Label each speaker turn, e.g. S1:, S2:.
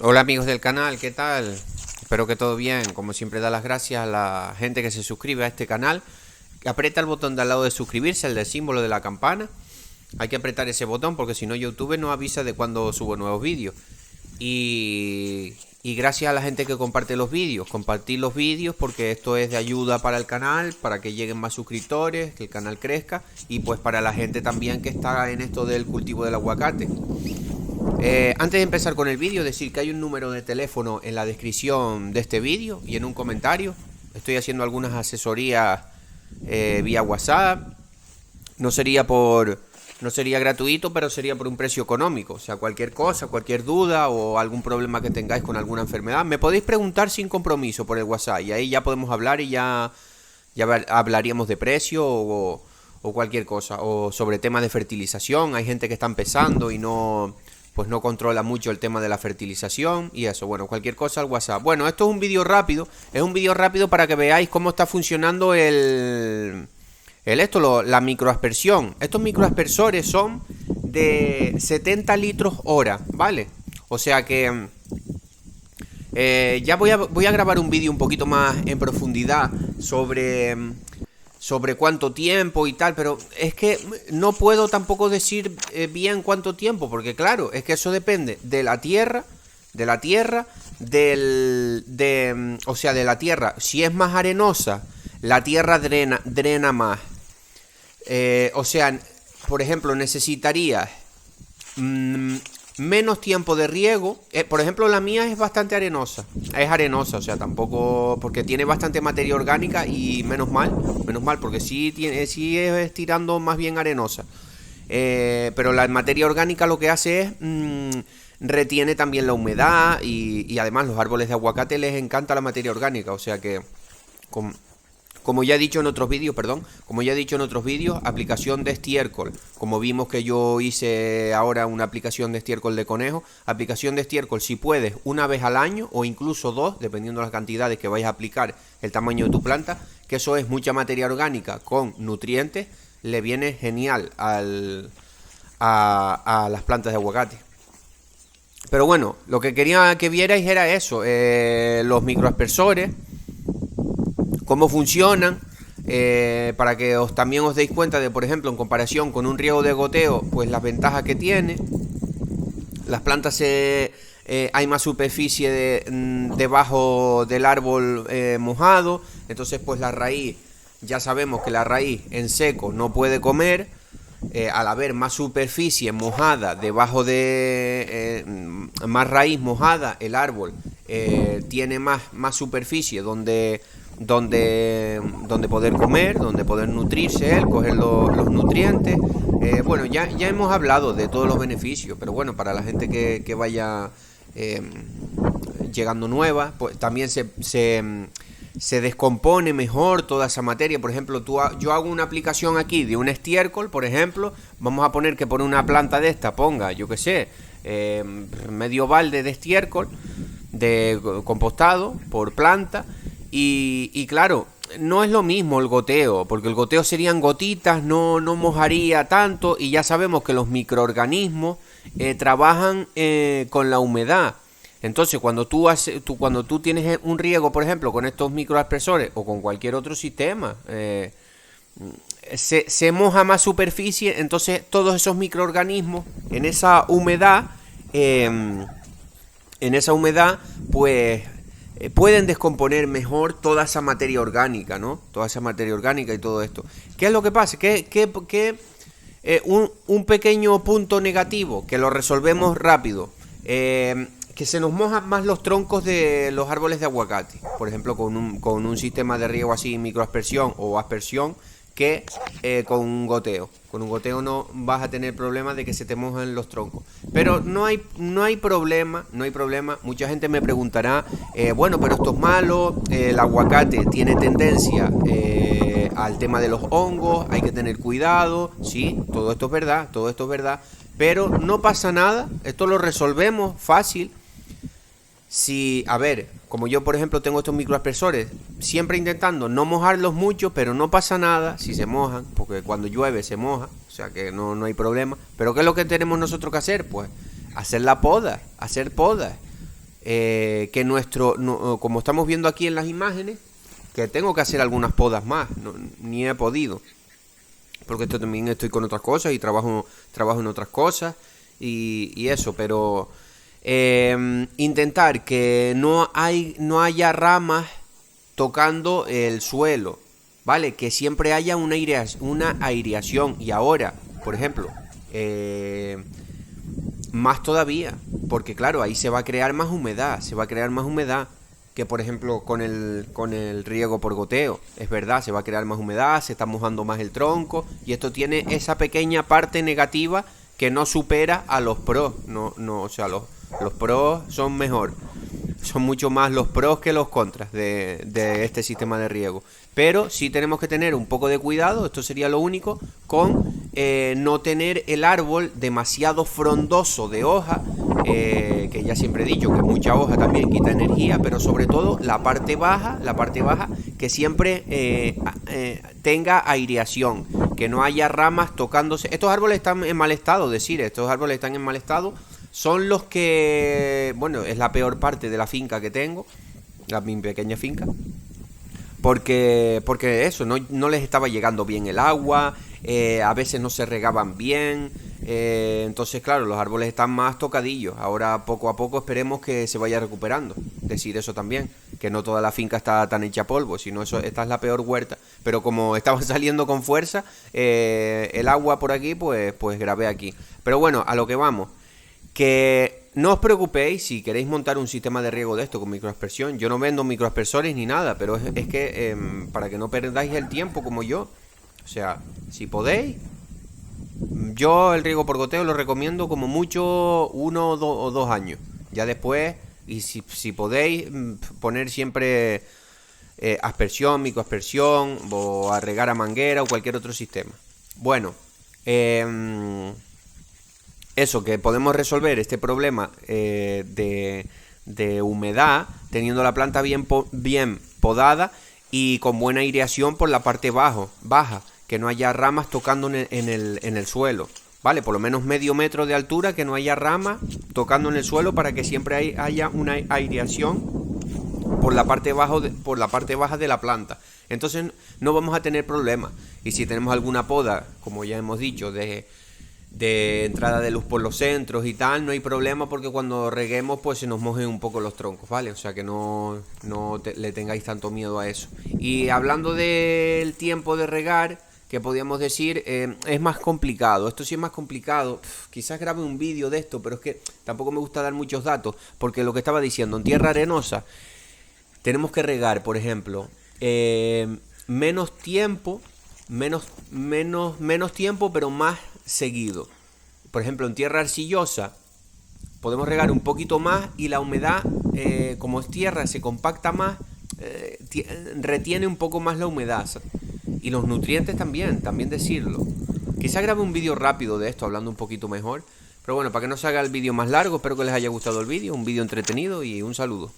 S1: Hola amigos del canal, ¿qué tal? Espero que todo bien. Como siempre, da las gracias a la gente que se suscribe a este canal. Aprieta el botón de al lado de suscribirse, el del símbolo de la campana. Hay que apretar ese botón porque si no YouTube no avisa de cuando subo nuevos vídeos. Y gracias a la gente que comparte los vídeos. Compartir los vídeos porque esto es de ayuda para el canal, para que lleguen más suscriptores, que el canal crezca. Y pues para la gente también que está en esto del cultivo del aguacate. Antes de empezar con el vídeo, decir que hay un número de teléfono en la descripción de este vídeo y en un comentario. Estoy haciendo algunas asesorías vía WhatsApp. No sería por, no sería gratuito, pero sería por un precio económico. O sea, cualquier cosa, cualquier duda o algún problema que tengáis con alguna enfermedad, me podéis preguntar sin compromiso por el WhatsApp y ahí ya podemos hablar y ya hablaríamos de precio o cualquier cosa, o sobre temas de fertilización. Hay gente que está empezando y no controla mucho el tema de la fertilización y eso. Bueno, cualquier cosa al WhatsApp. Bueno, esto es un vídeo rápido. Es un vídeo rápido para que veáis cómo está funcionando la microaspersión. Estos microaspersores son de 70 litros hora, ¿vale? O sea que ya voy a grabar un vídeo un poquito más en profundidad sobre cuánto tiempo y tal, pero es que no puedo tampoco decir bien cuánto tiempo, porque claro, es que eso depende de la tierra, o sea, de la tierra. Si es más arenosa, la tierra drena más. O sea, por ejemplo, necesitaría menos tiempo de riego. Por ejemplo, la mía es bastante arenosa. Es arenosa, o sea, tampoco. Porque tiene bastante materia orgánica y menos mal, porque sí es tirando más bien arenosa. Pero la materia orgánica lo que hace es. Retiene también la humedad y además los árboles de aguacate les encanta la materia orgánica, o sea que. Como ya he dicho en otros vídeos, aplicación de estiércol. Como vimos que yo hice ahora una aplicación de estiércol de conejo, aplicación de estiércol si puedes una vez al año o incluso dos, dependiendo de las cantidades que vayas a aplicar, el tamaño de tu planta, que eso es mucha materia orgánica con nutrientes, le viene genial a las plantas de aguacate. Pero bueno, lo que quería que vierais era eso, los microaspersores, cómo funcionan, para que también os deis cuenta de, por ejemplo, en comparación con un riego de goteo, pues las ventajas que tiene. Las plantas hay más superficie debajo del árbol mojado, entonces pues la raíz, ya sabemos que la raíz en seco no puede comer. Al haber más superficie mojada debajo de más raíz mojada, el árbol tiene más superficie donde poder comer, donde poder nutrirse él, coger los nutrientes. Bueno, ya hemos hablado de todos los beneficios, pero bueno, para la gente que vaya llegando nueva, pues también se descompone mejor toda esa materia. Por ejemplo, yo hago una aplicación aquí de un estiércol, por ejemplo, vamos a poner que por una planta de esta ponga, yo que sé, medio balde de estiércol de compostado por planta. Y claro, no es lo mismo el goteo, porque el goteo serían gotitas, no mojaría tanto, y ya sabemos que los microorganismos trabajan con la humedad. Entonces, cuando tú tienes un riego, por ejemplo, con estos microaspersores o con cualquier otro sistema, se moja más superficie, entonces todos esos microorganismos en esa humedad, pues pueden descomponer mejor toda esa materia orgánica, ¿no? Toda esa materia orgánica y todo esto. ¿Qué es lo que pasa? Un pequeño punto negativo, que lo resolvemos rápido, que se nos mojan más los troncos de los árboles de aguacate, por ejemplo, con un sistema de riego así, microaspersión o aspersión, que con un goteo. Con un goteo no vas a tener problemas de que se te mojen los troncos. Pero no hay problema. Mucha gente me preguntará, bueno, pero esto es malo, el aguacate tiene tendencia al tema de los hongos, hay que tener cuidado. Sí, todo esto es verdad, pero no pasa nada, esto lo resolvemos fácil. Si, a ver, como yo por ejemplo tengo estos microaspersores, siempre intentando no mojarlos mucho, pero no pasa nada si se mojan, porque cuando llueve se moja, o sea que no hay problema. Pero ¿qué es lo que tenemos nosotros que hacer? Pues hacer la poda, hacer podas. que como estamos viendo aquí en las imágenes, que tengo que hacer algunas podas más, ni he podido, porque esto también estoy con otras cosas y trabajo en otras cosas y eso, pero intentar que no haya ramas tocando el suelo, ¿vale? Que siempre haya una aireación. Y ahora, por ejemplo, más todavía, porque claro, ahí se va a crear más humedad, que por ejemplo con el riego por goteo. Es verdad, se va a crear más humedad, se está mojando más el tronco, y esto tiene esa pequeña parte negativa que no supera a los pros. O sea, los pros son mejor. Son mucho más los pros que los contras de este sistema de riego. Pero sí tenemos que tener un poco de cuidado, esto sería lo único, con no tener el árbol demasiado frondoso de hoja, que ya siempre he dicho que mucha hoja también quita energía, pero sobre todo la parte baja que siempre tenga aireación, que no haya ramas tocándose. Estos árboles están en mal estado, son los que, bueno, es la peor parte de la finca que tengo, mi pequeña finca, porque eso, no les estaba llegando bien el agua, a veces no se regaban bien, entonces claro, los árboles están más tocadillos. Ahora poco a poco esperemos que se vaya recuperando. Decir eso también, que no toda la finca está tan hecha polvo, sino esta es la peor huerta, pero como estaba saliendo con fuerza, el agua por aquí, pues grabé aquí. Pero bueno, a lo que vamos. Que no os preocupéis si queréis montar un sistema de riego de esto con microaspersión. Yo no vendo microaspersores ni nada, pero es que para que no perdáis el tiempo como yo. O sea, si podéis, yo el riego por goteo lo recomiendo como mucho 1 o 2 años. Ya después, y si podéis, poner siempre aspersión, microaspersión, o a regar a manguera o cualquier otro sistema. Bueno, eso, que podemos resolver este problema de humedad teniendo la planta bien podada y con buena aireación por la parte baja, que no haya ramas tocando en el suelo, ¿vale? Por lo menos medio metro de altura, que no haya ramas tocando en el suelo, para que siempre haya una aireación por la parte baja de la planta. Entonces no vamos a tener problemas. Y si tenemos alguna poda, como ya hemos dicho, de entrada de luz por los centros y tal, no hay problema, porque cuando reguemos pues se nos mojen un poco los troncos, ¿vale? O sea que no le tengáis tanto miedo a eso. Y hablando del tiempo de regar, que podríamos decir, es más complicado. Esto sí es más complicado. Quizás grabe un vídeo de esto, pero es que tampoco me gusta dar muchos datos, porque lo que estaba diciendo, en tierra arenosa tenemos que regar, por ejemplo, menos tiempo, pero más seguido. Por ejemplo, en tierra arcillosa podemos regar un poquito más, y la humedad, como es tierra, se compacta más, retiene un poco más la humedad, y los nutrientes también decirlo. Quizá grabe un vídeo rápido de esto, hablando un poquito mejor, pero bueno, para que no se haga el vídeo más largo, espero que les haya gustado el vídeo, un vídeo entretenido, y un saludo.